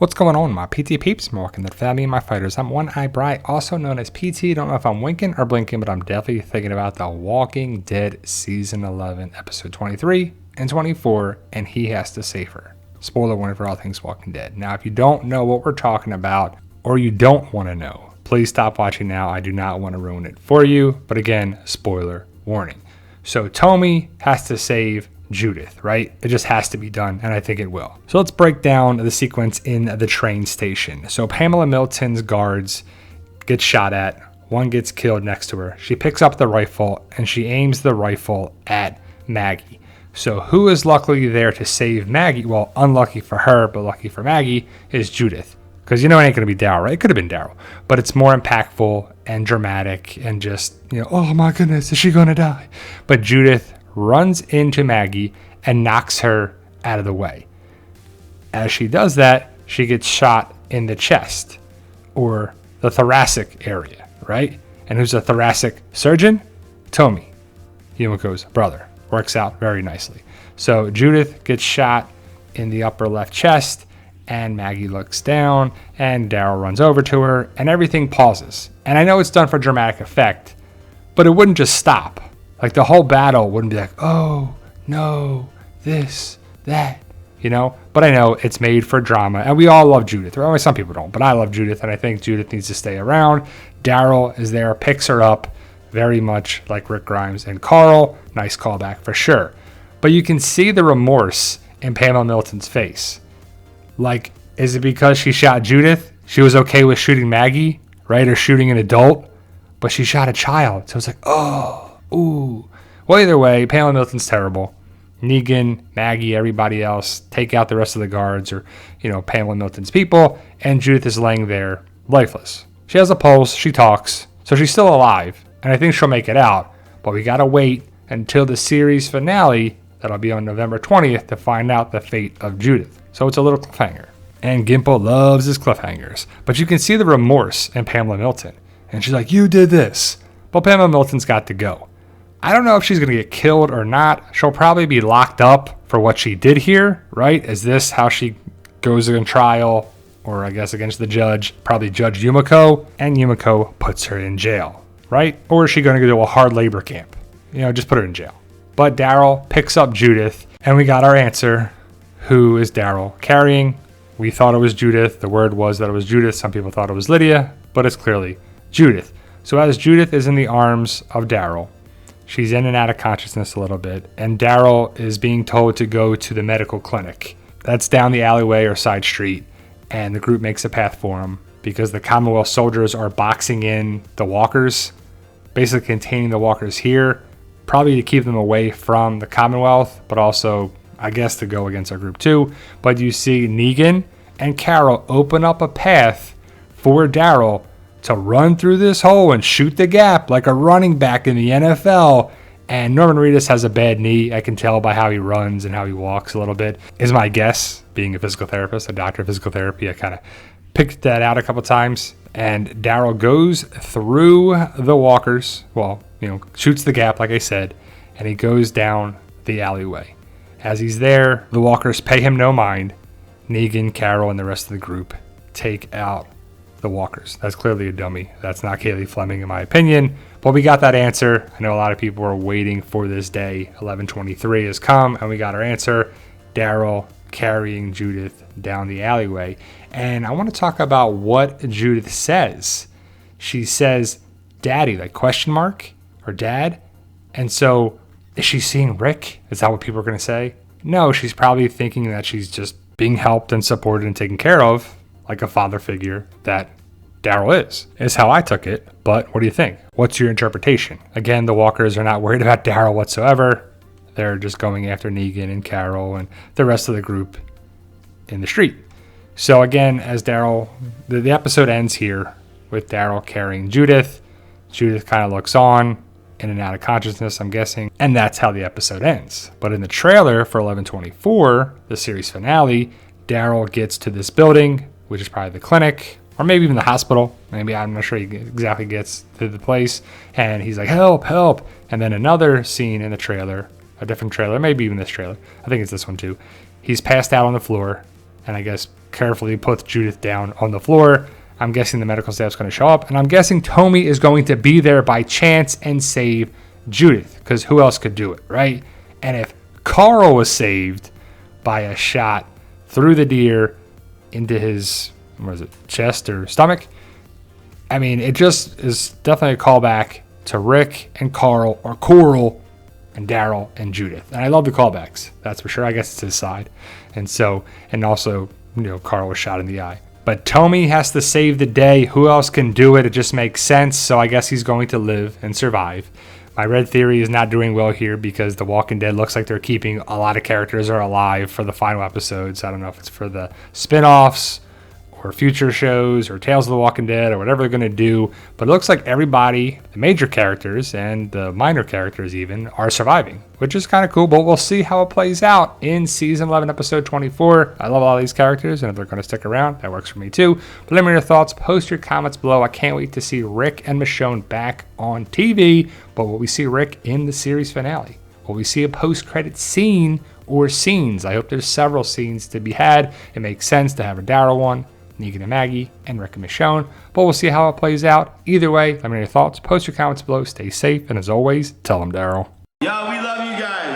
What's going on, my PT peeps? I'm walking the family and my fighters. I'm One Eye Bright, also known as PT. Don't know if I'm winking or blinking, but I'm definitely thinking about The Walking Dead Season 11, Episode 23 and 24, and he has to save her. Spoiler warning for all things Walking Dead. Now, if you don't know what we're talking about, or you don't want to know, please stop watching now. I do not want to ruin it for you, but again, spoiler warning. So Tommy has to save Judith, right? It just has to be done, and I think it will. So let's break down the sequence in the train station. So Pamela Milton's guards get shot at. One gets killed next to her. She picks up the rifle, and she aims the rifle at Maggie. So who is luckily there to save Maggie? Well, unlucky for her, but lucky for Maggie, is Judith. Because you know it ain't going to be Daryl, right? It could have been Daryl. But it's more impactful and dramatic and just, oh my goodness, is she going to die? But Judith runs into Maggie and knocks her out of the way. As she does that, she gets shot in the chest or the thoracic area, right? And who's a thoracic surgeon? Tommy, Yumiko's brother. Works out very nicely. So Judith gets shot in the upper left chest, and Maggie looks down, and Daryl runs over to her, and everything pauses. And I know it's done for dramatic effect, but it wouldn't just stop. Like the whole battle wouldn't be like, oh, no, this, that, But I know it's made for drama, and we all love Judith. Well, some people don't, but I love Judith, and I think Judith needs to stay around. Daryl is there, picks her up, very much like Rick Grimes and Carl. Nice callback for sure. But you can see the remorse in Pamela Milton's face. Like, is it because she shot Judith? She was okay with shooting Maggie, right? Or shooting an adult, but she shot a child. So it's like, oh. Ooh. Well, either way, Pamela Milton's terrible. Negan, Maggie, everybody else, take out the rest of the guards or, Pamela Milton's people, and Judith is laying there lifeless. She has a pulse, she talks, so she's still alive, and I think she'll make it out, but we gotta wait until the series finale, that'll be on November 20th, to find out the fate of Judith. So it's a little cliffhanger. And Gimple loves his cliffhangers, but you can see the remorse in Pamela Milton, and she's like, you did this. But Pamela Milton's got to go. I don't know if she's going to get killed or not. She'll probably be locked up for what she did here, right? Is this how she goes in trial, or I guess against the judge, probably Judge Yumiko, and Yumiko puts her in jail, right? Or is she going to go to a hard labor camp? Just put her in jail. But Daryl picks up Judith, and we got our answer. Who is Daryl carrying? We thought it was Judith. The word was that it was Judith. Some people thought it was Lydia, but it's clearly Judith. So as Judith is in the arms of Daryl, she's in and out of consciousness a little bit, and Daryl is being told to go to the medical clinic. That's down the alleyway or side street, and the group makes a path for him because the Commonwealth soldiers are boxing in the walkers, basically containing the walkers here, probably to keep them away from the Commonwealth, but also, I guess, to go against our group too. But you see Negan and Carol open up a path for Daryl to run through this hole and shoot the gap like a running back in the NFL. And Norman Reedus has a bad knee. I can tell by how he runs and how he walks a little bit, is my guess, being a physical therapist, a doctor of physical therapy. I kind of picked that out a couple times. And Daryl goes through the walkers, shoots the gap, like I said, and he goes down the alleyway. As he's there, the walkers pay him no mind. Negan, Carol, and the rest of the group take out the walkers. That's clearly a dummy. That's not Kaylee Fleming, in my opinion. But we got that answer. I know a lot of people were waiting for this day. 11/23 has come, and we got our answer. Daryl carrying Judith down the alleyway. And I want to talk about what Judith says. She says, Daddy, like question mark, or Dad. And so, is she seeing Rick? Is that what people are going to say? No, she's probably thinking that she's just being helped and supported and taken care of, like a father figure that Daryl is how I took it. But what do you think? What's your interpretation? Again, the walkers are not worried about Daryl whatsoever. They're just going after Negan and Carol and the rest of the group in the street. So again, as Daryl, the episode ends here with Daryl carrying Judith. Judith kind of looks on, in and out of consciousness, I'm guessing. And that's how the episode ends. But in the trailer for 11/24, the series finale, Daryl gets to this building, which is probably the clinic, or maybe even the hospital. Maybe, I'm not sure he exactly gets to the place. And he's like, help, help. And then another scene in the trailer, a different trailer, maybe even this trailer. I think it's this one too. He's passed out on the floor. and I guess carefully puts Judith down on the floor. I'm guessing the medical staff's going to show up, and I'm guessing Tommy is going to be there by chance and save Judith, because who else could do it, right? And if Carl was saved by a shot through the deer into his, chest or stomach, I mean, it just is definitely a callback to Rick and Carl, or Coral and Daryl and Judith. And I love the callbacks, that's for sure. I guess it's his side. And also, Carl was shot in the eye. But Tommy has to save the day. Who else can do it? It just makes sense. So I guess he's going to live and survive. My red theory is not doing well here because The Walking Dead looks like they're keeping a lot of characters are alive for the final episodes. I don't know if it's for the spin-offs or future shows or Tales of the Walking Dead or whatever they're going to do. But it looks like everybody, the major characters and the minor characters even, are surviving, which is kind of cool. But we'll see how it plays out in Season 11, Episode 24. I love all these characters, and if they're going to stick around, that works for me too. But let me know your thoughts. Post your comments below. I can't wait to see Rick and Michonne back on TV. But will we see Rick in the series finale? Will we see a post-credit scene or scenes? I hope there's several scenes to be had. It makes sense to have a Daryl one, Negan and Maggie, and Rick and Michonne, but we'll see how it plays out. Either way, let me know your thoughts, post your comments below, stay safe, and as always, tell them Daryl. Yo, we love you guys.